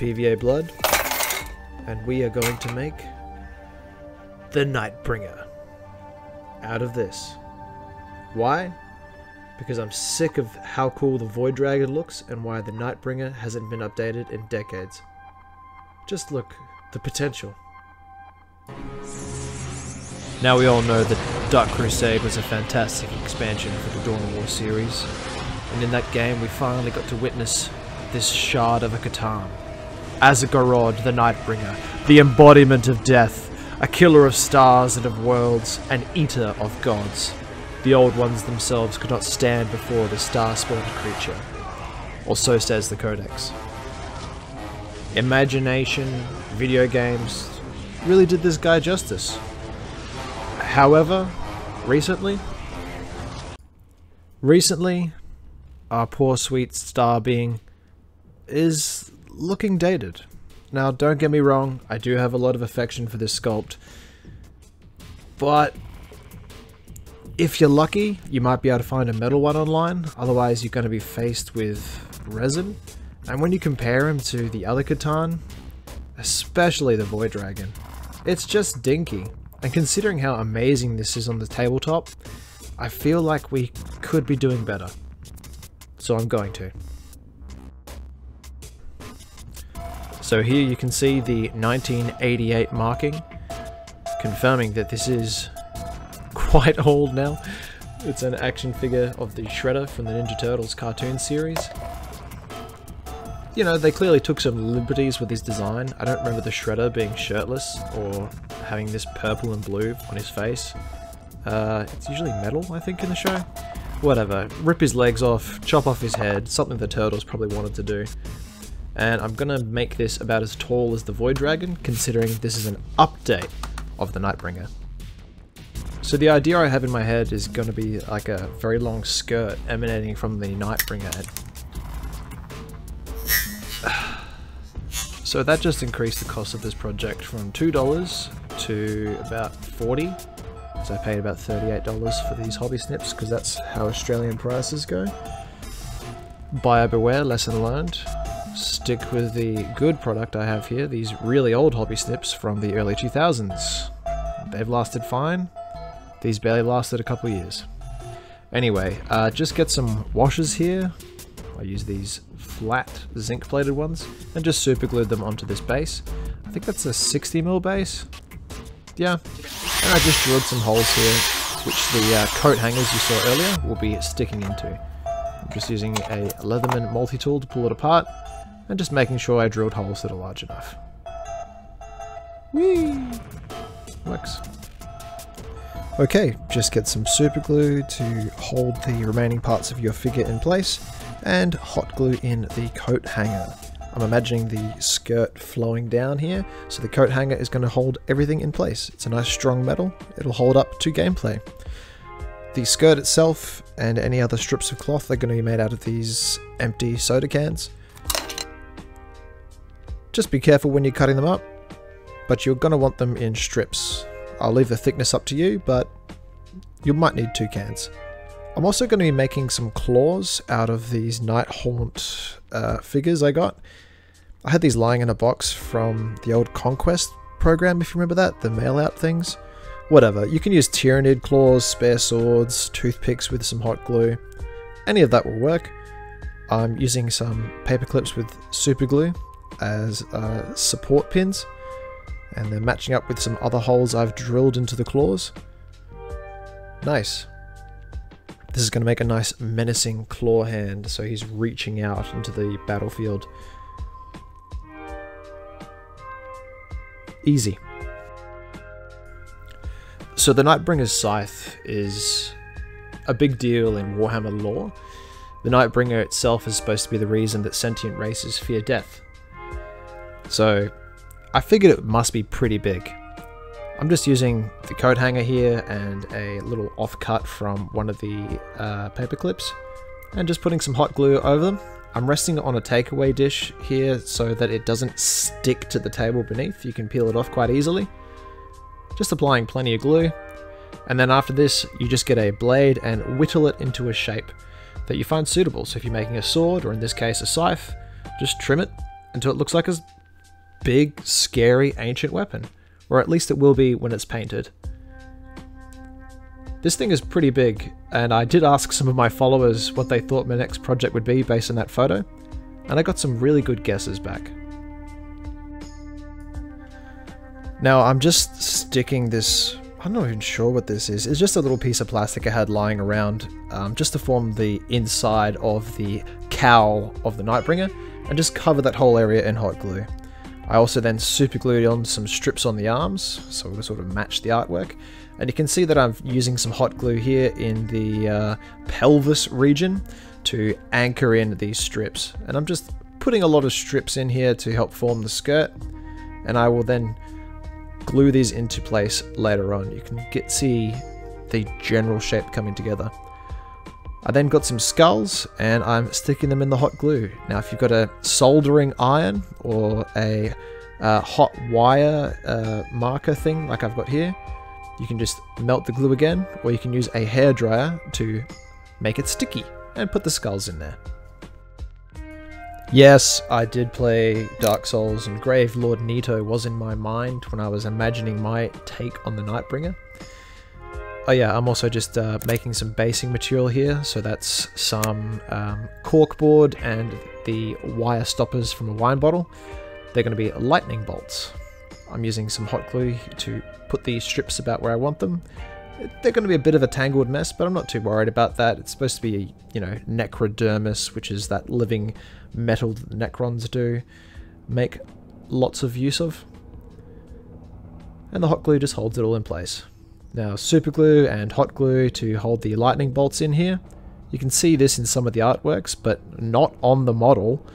pvablood, and we are going to make the Nightbringer out of this. Why? Because I'm sick of how cool the Void Dragon looks and why the Nightbringer hasn't been updated in decades. Just look, the potential. Now we all know that Dark Crusade was a fantastic expansion for the Dawn of War series, and in that game we finally got to witness this shard of a C'tan. Azagorod, the Nightbringer, the embodiment of death, a killer of stars and of worlds, an eater of gods. The old ones themselves could not stand before the star-spawned creature, or so says the Codex. Imagination, video games, really did this guy justice. However, recently, our poor sweet star being is looking dated. Now, don't get me wrong, I do have a lot of affection for this sculpt, but if you're lucky, you might be able to find a metal one online, otherwise you're going to be faced with resin. And when you compare him to the other C'tan, especially the Void Dragon, it's just dinky. And considering how amazing this is on the tabletop, I feel like we could be doing better. So I'm going to. So here you can see the 1988 marking, confirming that this is quite old now. It's an action figure of the Shredder from the Ninja Turtles cartoon series. You know, they clearly took some liberties with his design. I don't remember the Shredder being shirtless or having this purple and blue on his face. It's usually metal, I think, in the show. Whatever. Rip his legs off, chop off his head, something the Turtles probably wanted to do. And I'm gonna make this about as tall as the Void Dragon, considering this is an update of the Nightbringer. So the idea I have in my head is gonna be like a very long skirt emanating from the Nightbringer. So that just increased the cost of this project from $2 to about $40. So I paid about $38 for these hobby snips, because that's how Australian prices go. Buyer beware, lesson learned. Stick with the good product I have here, these really old hobby snips from the early 2000s. They've lasted fine. These barely lasted a couple years. Anyway, just get some washers here. I use these flat zinc plated ones and just super glued them onto this base. I think that's a 60mm base. Yeah, and I just drilled some holes here, which the coat hangers you saw earlier will be sticking into. I'm just using a Leatherman multi-tool to pull it apart, and just making sure I drilled holes that are large enough. Whee! Works. Okay, just get some super glue to hold the remaining parts of your figure in place, and hot glue in the coat hanger. I'm imagining the skirt flowing down here, so the coat hanger is going to hold everything in place. It's a nice strong metal, it'll hold up to gameplay. The skirt itself and any other strips of cloth are going to be made out of these empty soda cans. Just be careful when you're cutting them up, but you're going to want them in strips. I'll leave the thickness up to you, but you might need 2 cans. I'm also going to be making some claws out of these Nighthaunt figures I got. I had these lying in a box from the old Conquest program, if you remember that, the mail-out things. Whatever, you can use Tyrannid claws, spare swords, toothpicks with some hot glue. Any of that will work. I'm using some paper clips with super glue as support pins, and they're matching up with some other holes I've drilled into the claws. Nice. This is going to make a nice menacing claw hand, so he's reaching out into the battlefield. Easy. So the Nightbringer's scythe is a big deal in Warhammer lore. The Nightbringer itself is supposed to be the reason that sentient races fear death. So I figured it must be pretty big. I'm just using the coat hanger here and a little offcut from one of the paper clips, and just putting some hot glue over them. I'm resting it on a takeaway dish here so that it doesn't stick to the table beneath. You can peel it off quite easily. Just applying plenty of glue, and then after this you just get a blade and whittle it into a shape that you find suitable. So if you're making a sword, or in this case a scythe, just trim it until it looks like a big, scary, ancient weapon. Or at least it will be when it's painted. This thing is pretty big, and I did ask some of my followers what they thought my next project would be based on that photo, and I got some really good guesses back. Now I'm just sticking this, I'm not even sure what this is, it's just a little piece of plastic I had lying around just to form the inside of the cowl of the Nightbringer, and just cover that whole area in hot glue. I also then super glued on some strips on the arms, so to sort of match the artwork. And you can see that I'm using some hot glue here in the pelvis region to anchor in these strips. And I'm just putting a lot of strips in here to help form the skirt. And I will then glue these into place later on. You can see the general shape coming together. I then got some skulls and I'm sticking them in the hot glue. Now if you've got a soldering iron or a hot wire marker thing like I've got here, you can just melt the glue again, or you can use a hairdryer to make it sticky and put the skulls in there. Yes, I did play Dark Souls, and Grave Lord Nito was in my mind when I was imagining my take on the Nightbringer. Oh yeah, I'm also just making some basing material here, so that's some corkboard and the wire stoppers from a wine bottle. They're going to be lightning bolts. I'm using some hot glue to put these strips about where I want them. They're going to be a bit of a tangled mess, but I'm not too worried about that. It's supposed to be, you know, necrodermis, which is that living metal that the Necrons do make lots of use of. And the hot glue just holds it all in place. Now super glue and hot glue to hold the lightning bolts in here. You can see this in some of the artworks, but not on the model.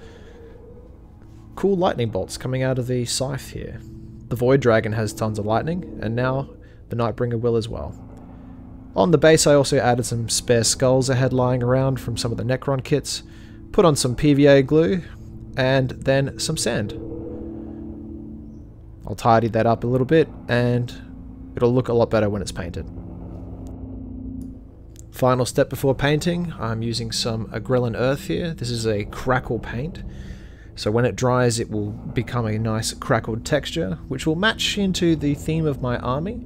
Cool lightning bolts coming out of the scythe here. The Void Dragon has tons of lightning, and now the Nightbringer will as well. On the base I also added some spare skulls I had lying around from some of the Necron kits, put on some PVA glue, and then some sand. I'll tidy that up a little bit, and it'll look a lot better when it's painted. Final step before painting, I'm using some Agrellan Earth here. This is a crackle paint. So when it dries, it will become a nice crackled texture, which will match into the theme of my army,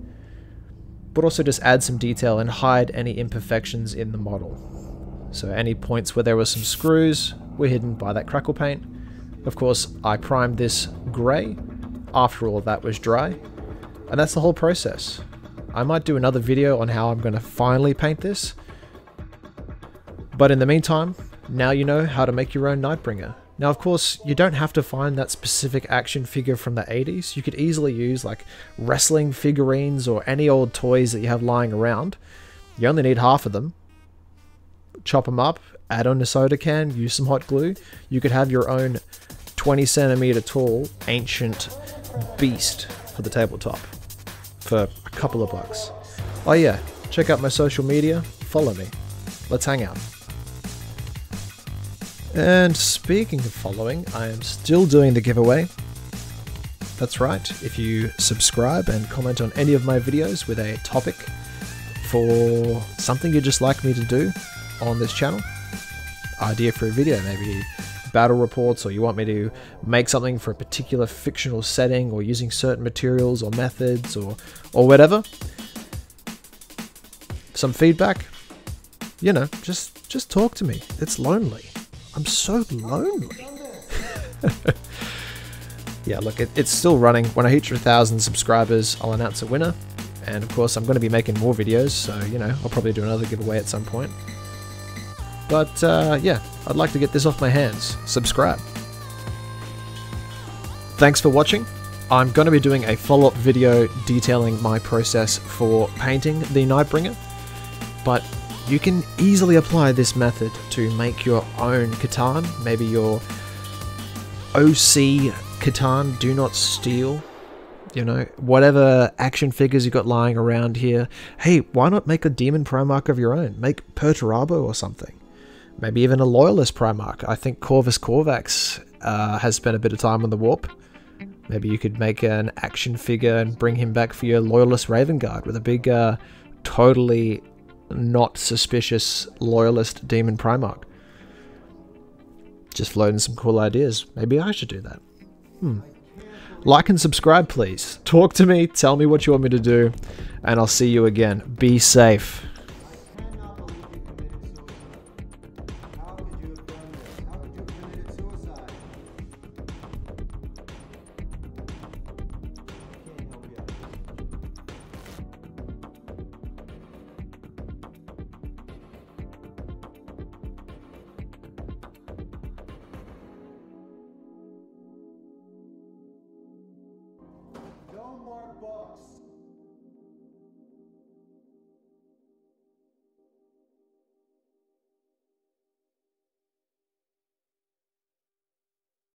but also just add some detail and hide any imperfections in the model. So any points where there were some screws were hidden by that crackle paint. Of course, I primed this grey after all of that was dry, and that's the whole process. I might do another video on how I'm going to finally paint this, but in the meantime, now you know how to make your own Nightbringer. Now, of course, you don't have to find that specific action figure from the 80s. You could easily use like wrestling figurines or any old toys that you have lying around. You only need half of them. Chop them up, add on a soda can, use some hot glue. You could have your own 20 centimeter tall ancient beast for the tabletop for a couple of bucks. Oh yeah, check out my social media, follow me. Let's hang out. And speaking of following, I am still doing the giveaway. That's right, if you subscribe and comment on any of my videos with a topic for something you'd just like me to do on this channel, idea for a video, maybe battle reports, or you want me to make something for a particular fictional setting, or using certain materials or methods, or whatever, some feedback, you know, just talk to me. It's lonely. I'm so lonely. Yeah, look, it's still running. When I hit 1,000 subscribers, I'll announce a winner. And of course, I'm going to be making more videos, so, you know, I'll probably do another giveaway at some point. But, yeah, I'd like to get this off my hands. Subscribe. Thanks for watching. I'm going to be doing a follow-up video detailing my process for painting the Nightbringer, but you can easily apply this method to make your own C'tan, maybe your OC C'tan, Do Not Steal, you know, whatever action figures you got lying around here. Hey, why not make a Demon Primarch of your own? Make Perturabo or something. Maybe even a Loyalist Primarch. I think Corvus Corvax has spent a bit of time on the warp. Maybe you could make an action figure and bring him back for your Loyalist Raven Guard with a big, totally not suspicious Loyalist Demon Primarch. Just floating some cool ideas. Maybe I should do that. Like and subscribe, please. Talk to me. Tell me what you want me to do. And I'll see you again. Be safe. No more books.